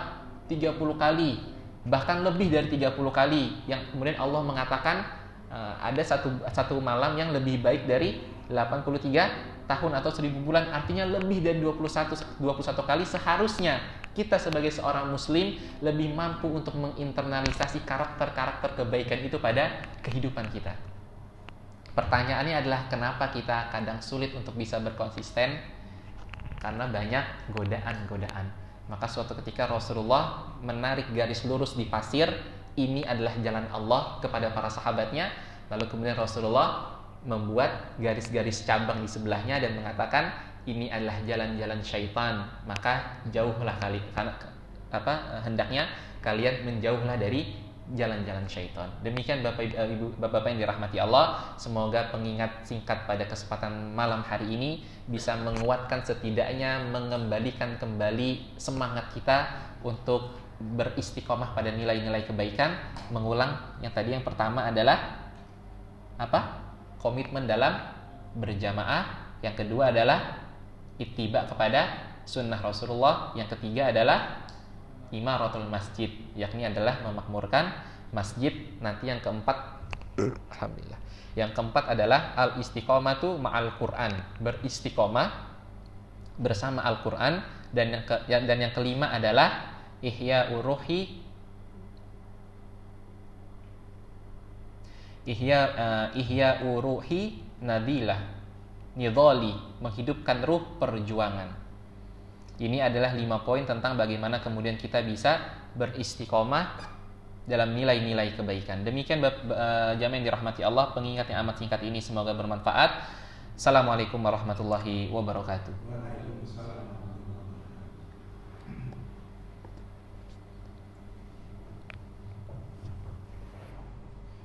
30 kali. Bahkan lebih dari 30 kali yang kemudian Allah mengatakan ada satu malam yang lebih baik dari 83 tahun atau 1000 bulan, artinya lebih dari 21 kali. Seharusnya kita sebagai seorang muslim lebih mampu untuk menginternalisasi karakter-karakter kebaikan itu pada kehidupan kita. Pertanyaannya adalah kenapa kita kadang sulit untuk bisa berkonsisten? Karena banyak godaan-godaan. Maka suatu ketika Rasulullah menarik garis lurus di pasir, ini adalah jalan Allah kepada para sahabatnya. Lalu kemudian Rasulullah membuat garis-garis cabang di sebelahnya dan mengatakan ini adalah jalan-jalan syaitan, maka jauhlah hendaknya kalian menjauhlah dari jalan-jalan syaitan. Demikian Bapak-Bapak yang dirahmati Allah, semoga pengingat singkat pada kesempatan malam hari ini bisa menguatkan, setidaknya mengembalikan kembali semangat kita untuk beristiqomah pada nilai-nilai kebaikan. Mengulang yang tadi, yang pertama adalah komitmen dalam berjamaah. Yang kedua adalah ittiba kepada sunnah Rasulullah. Yang ketiga adalah imaratul masjid, yakni adalah memakmurkan masjid. Nanti yang keempat, alhamdulillah, yang keempat adalah al-istiqomatu ma'al Quran, beristiqomah bersama Al-Quran. Dan yang kelima adalah ihya uruhi nadilah nidhali, menghidupkan ruh perjuangan. Ini adalah 5 poin tentang bagaimana kemudian kita bisa beristiqomah dalam nilai-nilai kebaikan. Demikian jamaah yang dirahmati Allah, pengingat yang amat singkat ini semoga bermanfaat. Assalamualaikum warahmatullahi wabarakatuh.